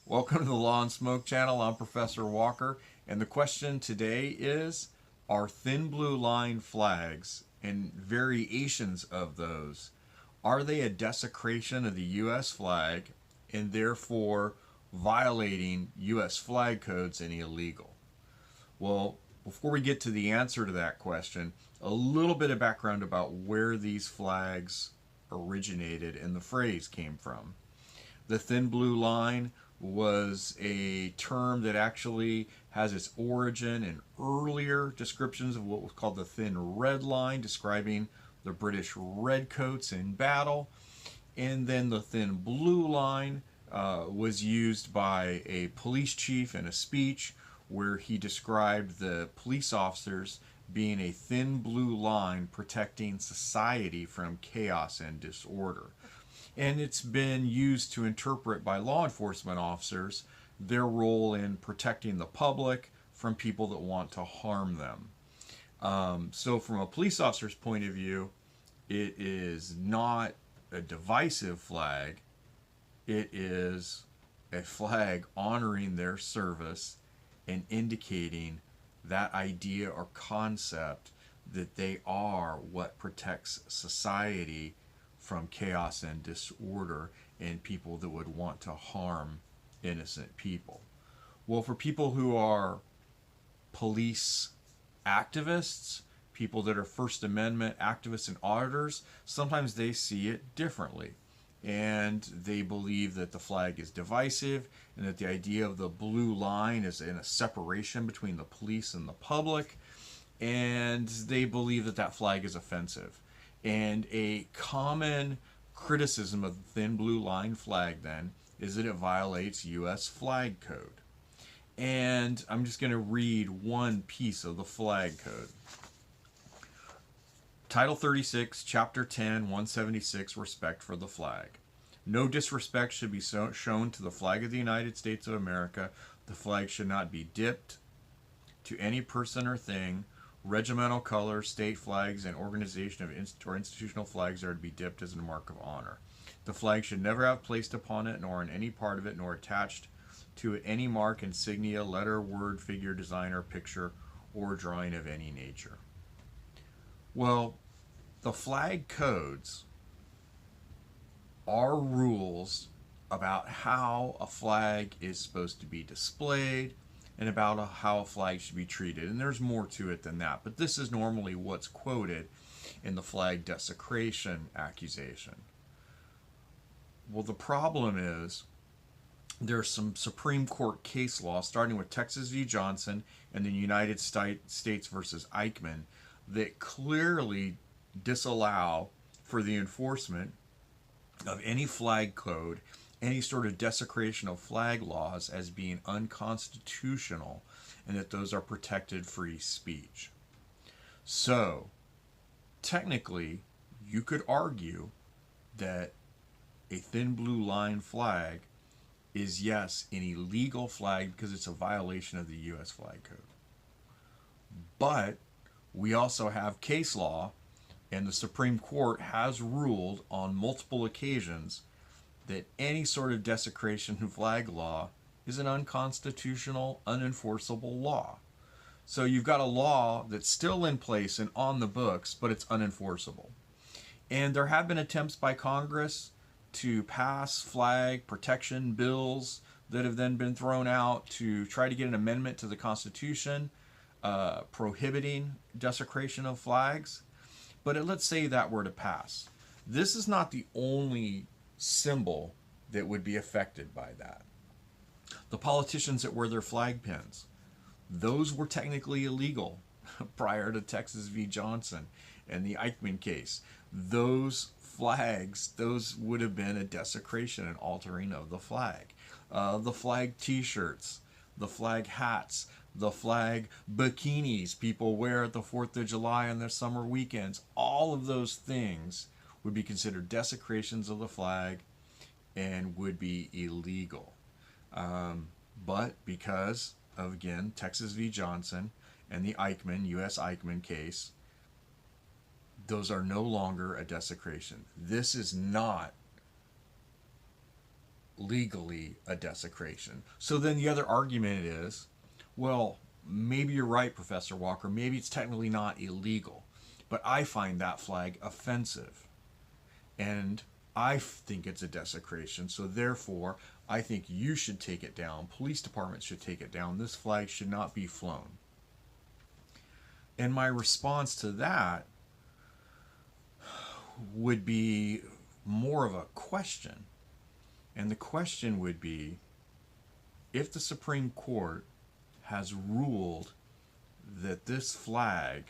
Welcome to the Law and Smoke channel. I'm Professor Walker, and the question today is, are thin blue line flags and variations of those, are they a desecration of the U.S. flag and therefore violating U.S. flag codes and illegal? Well, before we get to the answer to that question, a little bit of background about where these flags originated and the phrase came from. The thin blue line was a term that actually has its origin in earlier descriptions of what was called the thin red line, describing the British redcoats in battle. And then the thin blue line was used by a police chief in a speech where he described the police officers being a thin blue line protecting society from chaos and disorder. And it's been used to interpret by law enforcement officers their role in protecting the public from people that want to harm them. So from a police officer's point of view, it is not a divisive flag. It is a flag honoring their service and indicating that idea or concept that they are what protects society from chaos and disorder and people that would want to harm innocent people. Well, for people who are police activists, people that are First Amendment activists and auditors, sometimes they see it differently. And they believe that the flag is divisive and that the idea of the blue line is in a separation between the police and the public. And they believe that that flag is offensive. And a common criticism of the thin blue line flag then is that it violates U.S. flag code. And I'm just going to read one piece of the flag code. Title 36, Chapter 10, 176, Respect for the Flag. No disrespect should be shown to the flag of the United States of America. The flag should not be dipped to any person or thing. Regimental colors, state flags, and organization of or institutional flags are to be dipped as a mark of honor. The flag should never have placed upon it, nor in any part of it, nor attached to it any mark, insignia, letter, word, figure, design, or picture, or drawing of any nature. Well, the flag codes are rules about how a flag is supposed to be displayed and about how a flag should be treated. And there's more to it than that, but this is normally what's quoted in the flag desecration accusation. Well, the problem is there's some Supreme Court case law, starting with Texas v. Johnson and the United States versus Eichmann, that clearly disallow for the enforcement of any flag code, any sort of desecration of flag laws as being unconstitutional, and that those are protected free speech. So, technically, you could argue that a thin blue line flag is, yes, an illegal flag because it's a violation of the U.S. flag code. But we also have case law, and the Supreme Court has ruled on multiple occasions that any sort of desecration of flag law is an unconstitutional, unenforceable law. So you've got a law that's still in place and on the books, but it's unenforceable. And there have been attempts by Congress to pass flag protection bills that have then been thrown out to try to get an amendment to the Constitution prohibiting desecration of flags. But let's say that were to pass. This is not the only symbol that would be affected by that. The politicians that wear their flag pins, those were technically illegal prior to Texas v. Johnson and the Eichmann case. Those flags, those would have been a desecration and altering of the flag. The flag t-shirts, the flag hats, the flag bikinis people wear at the 4th of July on their summer weekends, all of those things would be considered desecrations of the flag and would be illegal. But because of, again, Texas v. Johnson and the U.S. Eichmann case, those are no longer a desecration. This is not legally a desecration. So then the other argument is, well, maybe you're right, Professor Walker. Maybe it's technically not illegal, but I find that flag offensive. And I think it's a desecration. So therefore, I think you should take it down. Police departments should take it down. This flag should not be flown. And my response to that would be more of a question. And the question would be, if the Supreme Court has ruled that this flag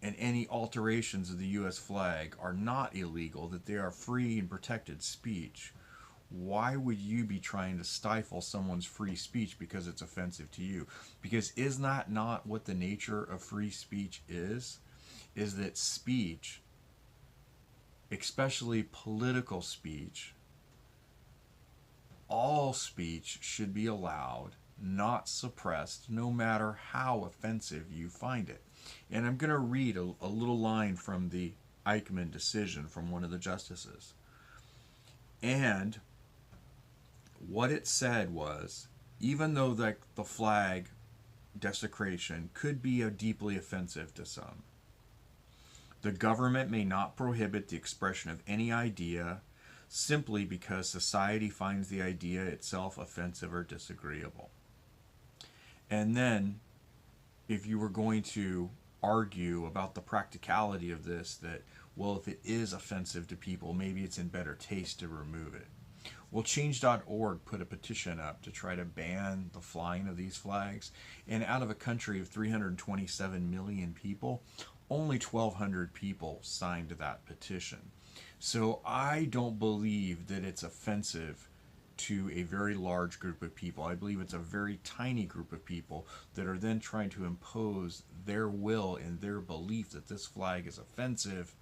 and any alterations of the U.S. flag are not illegal, that they are free and protected speech, why would you be trying to stifle someone's free speech because it's offensive to you? Because is that not what the nature of free speech is? Is that speech, especially political speech, all speech should be allowed, not suppressed, no matter how offensive you find it. And I'm going to read a little line from the Eichmann decision from one of the justices. And what it said was, even though the flag desecration could be deeply offensive to some, the government may not prohibit the expression of any idea simply because society finds the idea itself offensive or disagreeable. And then, if you were going to argue about the practicality of this, that, well, if it is offensive to people, maybe it's in better taste to remove it. Well, change.org put a petition up to try to ban the flying of these flags. And out of a country of 327 million people, only 1,200 people signed that petition. So I don't believe that it's offensive to a very large group of people. I believe it's a very tiny group of people that are then trying to impose their will and their belief that this flag is offensive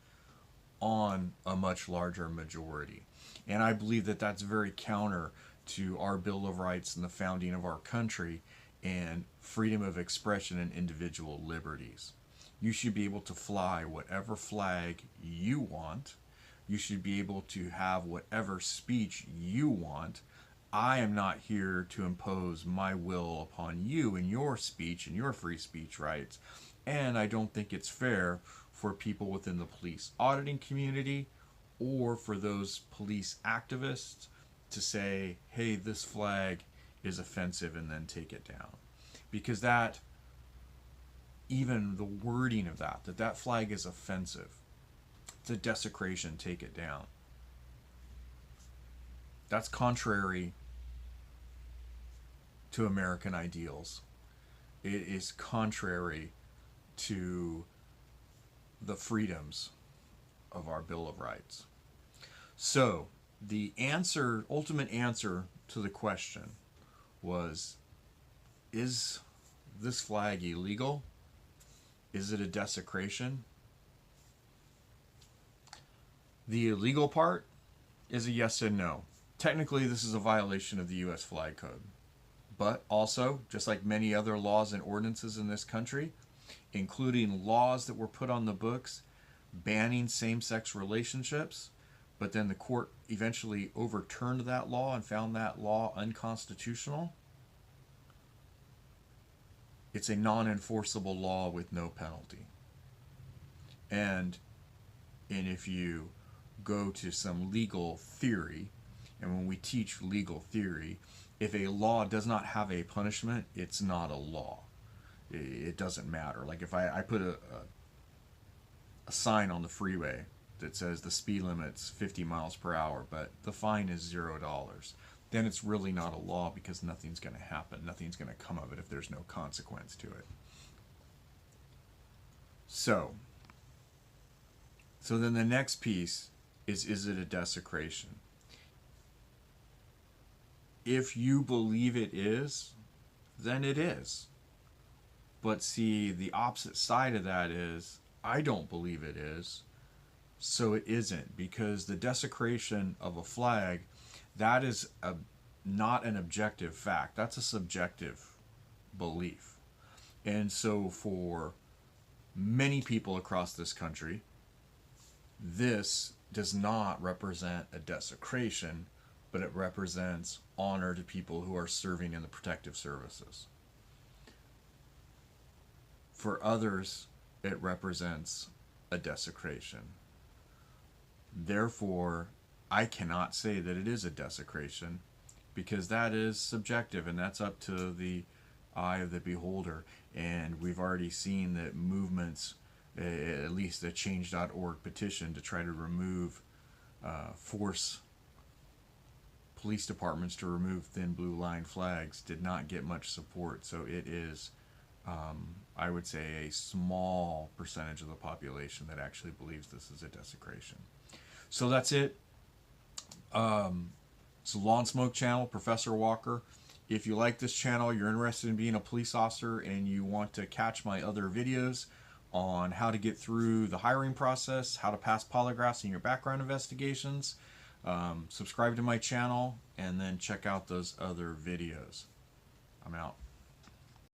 on a much larger majority. And I believe that that's very counter to our Bill of Rights and the founding of our country and freedom of expression and individual liberties. You should be able to fly whatever flag you want. You should be able to have whatever speech you want. I am not here to impose my will upon you and your speech and your free speech rights. And I don't think it's fair for people within the police auditing community or for those police activists to say, hey, this flag is offensive, and then take it down. Because that, even the wording of that flag is offensive, it's a desecration, take it down. That's contrary to American ideals. It is contrary to the freedoms of our Bill of Rights. So the ultimate answer to the question was, is this flag illegal? Is it a desecration? The illegal part is a yes and no. Technically, this is a violation of the U.S. Flag Code. But also, just like many other laws and ordinances in this country, including laws that were put on the books banning same-sex relationships, but then the court eventually overturned that law and found that law unconstitutional, it's a non-enforceable law with no penalty. And if you go to some legal theory, and when we teach legal theory, if a law does not have a punishment, it's not a law. It doesn't matter. Like if I put a sign on the freeway that says the speed limit's 50 miles per hour, but the fine is $0, then it's really not a law because nothing's going to happen. Nothing's going to come of it if there's no consequence to it. So then the next piece is it a desecration? If you believe it is, then it is. But see, the opposite side of that is, I don't believe it is, so it isn't. Because the desecration of a flag, that is not an objective fact. That's a subjective belief. And so for many people across this country, this does not represent a desecration, but it represents honor to people who are serving in the protective services. For others, it represents a desecration. Therefore, I cannot say that it is a desecration, because that is subjective and that's up to the eye of the beholder. And we've already seen that movements, at least a change.org petition to try to remove, force police departments to remove thin blue line flags, did not get much support. So it is, I would say, a small percentage of the population that actually believes this is a desecration. So that's it. It's the Law and Smoke channel, Professor Walker. If you like this channel, you're interested in being a police officer, and you want to catch my other videos on how to get through the hiring process, how to pass polygraphs in your background investigations, subscribe to my channel, and then check out those other videos. I'm out.